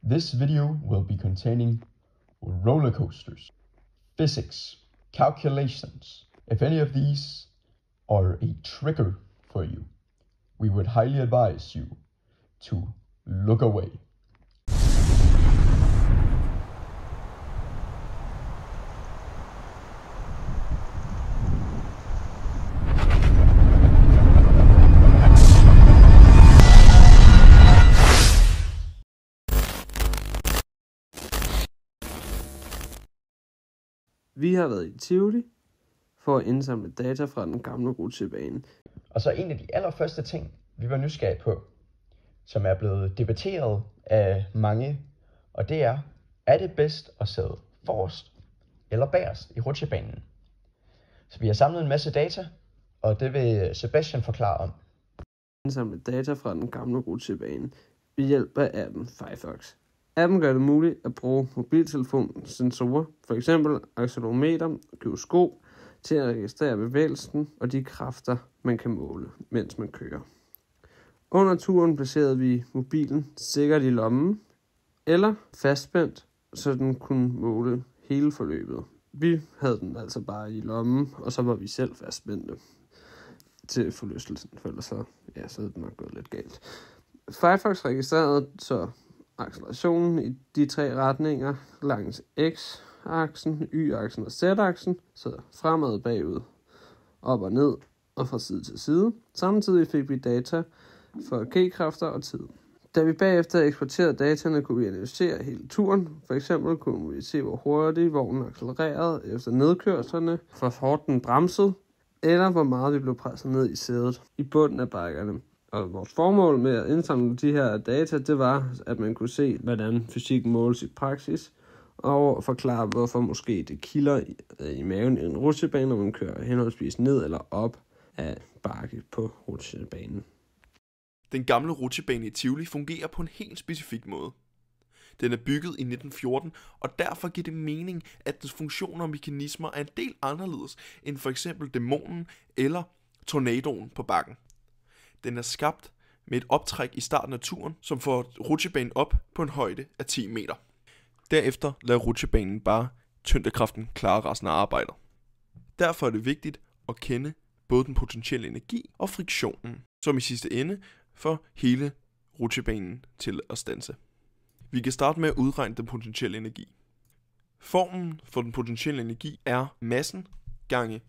This video will be containing roller coasters, physics, calculations. If any of these are a trigger for you, we would highly advise you to look away. Vi har været i Tivoli for at indsamle data fra den gamle rutsjebane. Og så en af de allerførste ting, vi var nysgerrige på, som er blevet debatteret af mange, og det er det bedst at sidde forrest eller bagerst i rutsjebanen? Så vi har samlet en masse data, og det vil Sebastian forklare om. Indsamle data fra den gamle rutsjebane ved hjælp af appen Firefox. Appen gør det muligt at bruge mobiltelefonens sensorer, f.eks. accelerometer og gyroskop, til at registrere bevægelsen og de kræfter, man kan måle, mens man kører. Under turen placerede vi mobilen sikkert i lommen eller fastspændt, så den kunne måle hele forløbet. Vi havde den altså bare i lommen, og så var vi selv fastspændte til forlystelsen, for ellers så havde den nok gået lidt galt. Firefox registrerede så accelerationen i de tre retninger langs x-aksen, y-aksen og z-aksen, så fremad, bagud, op og ned og fra side til side. Samtidig fik vi data for g-kræfter og tid. Da vi bagefter eksporterede dataene, kunne vi analysere hele turen. For eksempel kunne vi se, hvor hurtigt vognen accelererede efter nedkørslerne, hvor hårdt den bremsede, eller hvor meget vi blev presset ned i sædet i bunden af bakkerne. Og vores formål med at indsamle de her data, det var, at man kunne se, hvordan fysikken måles i praksis, og forklare, hvorfor måske det kilder i maven i en rutsjebane, når man kører henholdsvis ned eller op af bakke på rutsjebanen. Den gamle rutsjebane i Tivoli fungerer på en helt specifik måde. Den er bygget i 1914, og derfor giver det mening, at dens funktioner og mekanismer er en del anderledes end for eksempel dæmonen eller tornadoen på bakken. Den er skabt med et optræk i starten af turen, som får rutsjebanen op på en højde af 10 meter. Derefter lader rutsjebanen bare tyngdekraften klare resten af arbejdet. Derfor er det vigtigt at kende både den potentielle energi og friktionen, som i sidste ende får hele rutsjebanen til at standse. Vi kan starte med at udregne den potentielle energi. Formen for den potentielle energi er massen gange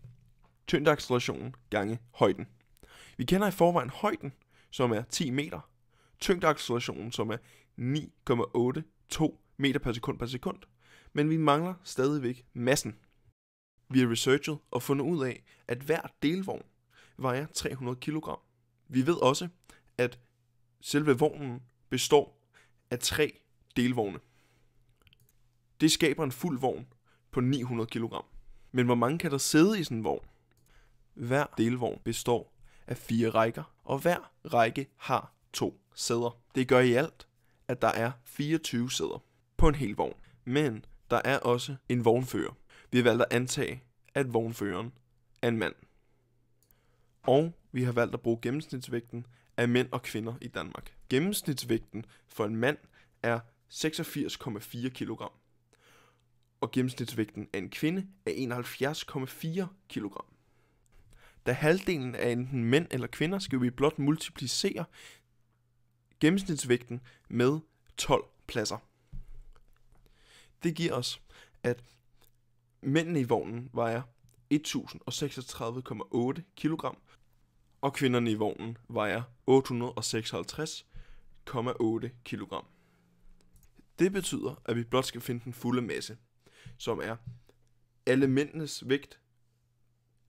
tyngdeaccelerationen gange højden. Vi kender i forvejen højden, som er 10 meter, tyngdeaccelerationen, som er 9,82 meter per sekund, men vi mangler stadigvæk massen. Vi har researchet og fundet ud af, at hver delvogn vejer 300 kg. Vi ved også, at selve vognen består af 3 delvogne. Det skaber en fuld vogn på 900 kg. Men hvor mange kan der sidde i sådan en vogn? Hver delvogn består af 4 rækker, og hver række har 2 sæder. Det gør i alt, at der er 24 sæder på en hel vogn. Men der er også en vognfører. Vi har valgt at antage, at vognføreren er en mand. Og vi har valgt at bruge gennemsnitsvægten af mænd og kvinder i Danmark. Gennemsnitsvægten for en mand er 86,4 kg. Og gennemsnitsvægten af en kvinde er 71,4 kg. Da halvdelen er enten mænd eller kvinder, skal vi blot multiplicere gennemsnitsvægten med 12 pladser. Det giver os, at mændene i vognen vejer 1036,8 kg, og kvinderne i vognen vejer 856,8 kg. Det betyder, at vi blot skal finde den fulde masse, som er alle mændenes vægt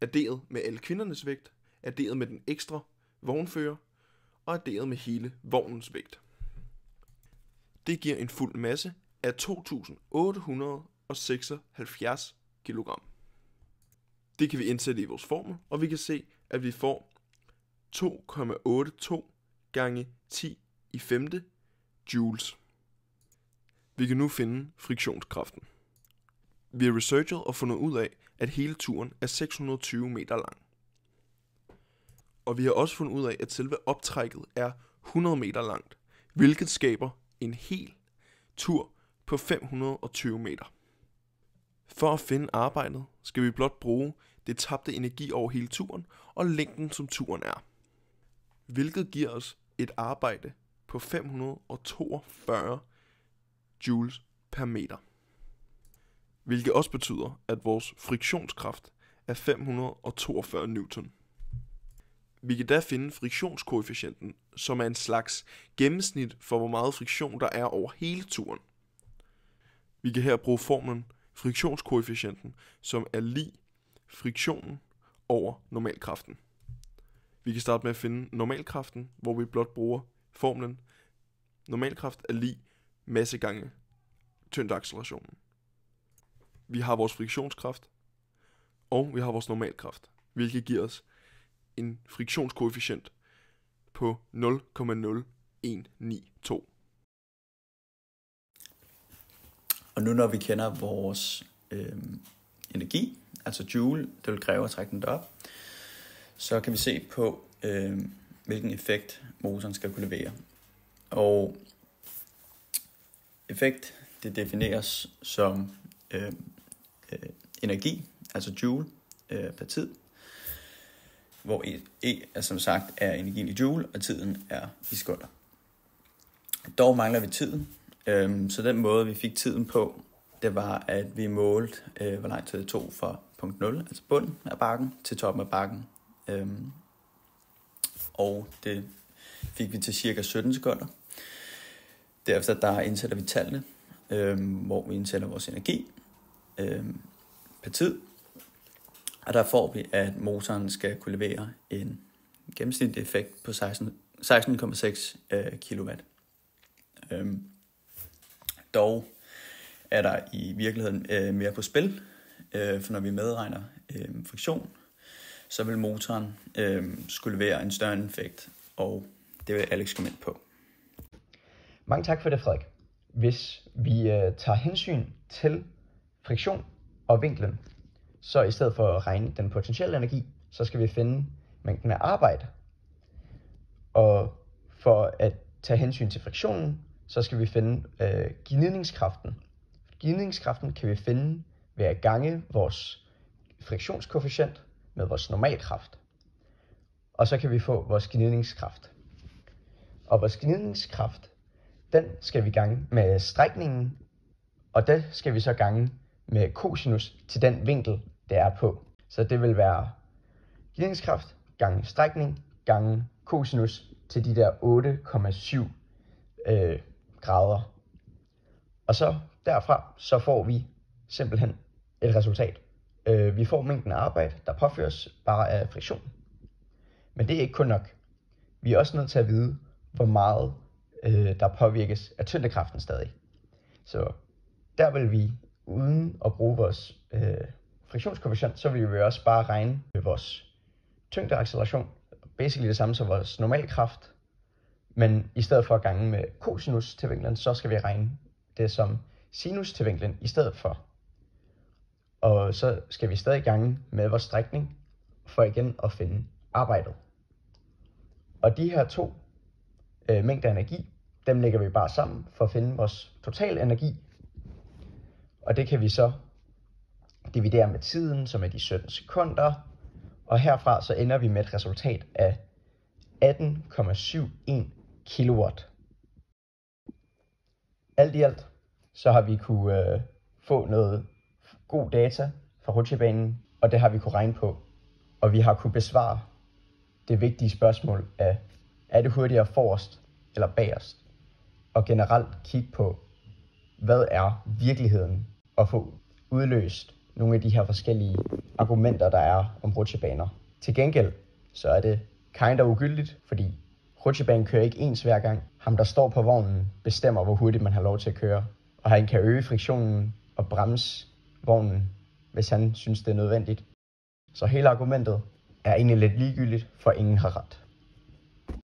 adderet med alle kvindernes vægt, adderet med den ekstra vognfører og adderet med hele vognens vægt. Det giver en fuld masse af 2876 kg. Det kan vi indsætte i vores formel, og vi kan se, at vi får 2,82 gange 10 i femte joules. Vi kan nu finde friktionskraften. Vi har researchet og fundet ud af, at hele turen er 620 meter lang. Og vi har også fundet ud af, at selve optrækket er 100 meter langt, hvilket skaber en hel tur på 520 meter. For at finde arbejdet skal vi blot bruge det tabte energi over hele turen og længden, som turen er. Hvilket giver os et arbejde på 542 joules per meter. Hvilket også betyder, at vores friktionskraft er 542 newton. Vi kan da finde friktionskoefficienten, som er en slags gennemsnit for, hvor meget friktion der er over hele turen. Vi kan her bruge formlen friktionskoefficienten, som er lig friktionen over normalkraften. Vi kan starte med at finde normalkraften, hvor vi blot bruger formlen normalkraft er lig masse gange tyngdeaccelerationen. Vi har vores friktionskraft, og vi har vores normalkraft, hvilket giver os en friktionskoefficient på 0,0192. Og nu når vi kender vores energi, altså joule, det vil kræve at trække den derop, så kan vi se på, hvilken effekt motoren skal kunne levere. Og effekt, det defineres som energi, altså joule per tid, hvor E er som sagt er energien i joule, og tiden er i sekunder. Dog mangler vi tiden, så den måde vi fik tiden på, det var at vi målte, hvor lang tid det tog fra punkt 0, altså bunden af bakken, til toppen af bakken. Og det fik vi til cirka 17 sekunder. Derefter der indsætter vi tallene, hvor vi indsætter vores energi per tid. Og der får vi, at motoren skal kunne levere en gennemsnitlig effekt på 16,6 kW. Dog er der i virkeligheden mere på spil, for når vi medregner friktion, så vil motoren skulle levere en større effekt, og det vil Alex komme ind på. Mange tak for det, Frederik. Hvis vi tager hensyn til friktion og vinklen, så i stedet for at regne den potentielle energi, så skal vi finde mængden af arbejde. Og for at tage hensyn til friktionen, så skal vi finde gnidningskraften. Gnidningskraften kan vi finde ved at gange vores friktionskoefficient med vores normalkraft. Og så kan vi få vores gnidningskraft. Og vores gnidningskraft, den skal vi gange med strækningen, og det skal vi så gange med cosinus til den vinkel, det er på. Så det vil være gnidningskraft gange strækning gange cosinus til de der 8,7 grader. Og så derfra så får vi simpelthen et resultat. Vi får mængden af arbejde, der påføres bare af friktion. Men det er ikke kun nok. Vi er også nødt til at vide, hvor meget der påvirkes af tyngdekraften stadig. Så der vil vi, uden at bruge vores friktionskoefficient, så vil vi også bare regne med vores tyngdeacceleration. Basically det samme som vores normalkraft. Men i stedet for at gange med cosinus til vinklen, så skal vi regne det som sinus til vinklen i stedet for. Og så skal vi stadig gange med vores strækning, for igen at finde arbejdet. Og de her to mængder energi, dem lægger vi bare sammen for at finde vores total energi. Og det kan vi så dividere med tiden, som er de 17 sekunder. Og herfra så ender vi med et resultat af 18,71 kilowatt. Alt i alt, så har vi kunne få noget god data fra rutsjebanen, og det har vi kunne regne på. Og vi har kunne besvare det vigtige spørgsmål af, er det hurtigere forrest eller bagerst? Og generelt kigge på, hvad er virkeligheden, og få udløst nogle af de her forskellige argumenter, der er om rutsjebaner. Til gengæld, så er det kinda ugyldigt, fordi rutsjebanen kører ikke ens hver gang. Ham, der står på vognen, bestemmer, hvor hurtigt man har lov til at køre. Og han kan øge friktionen og bremse vognen, hvis han synes, det er nødvendigt. Så hele argumentet er egentlig lidt ligegyldigt, for ingen har ret.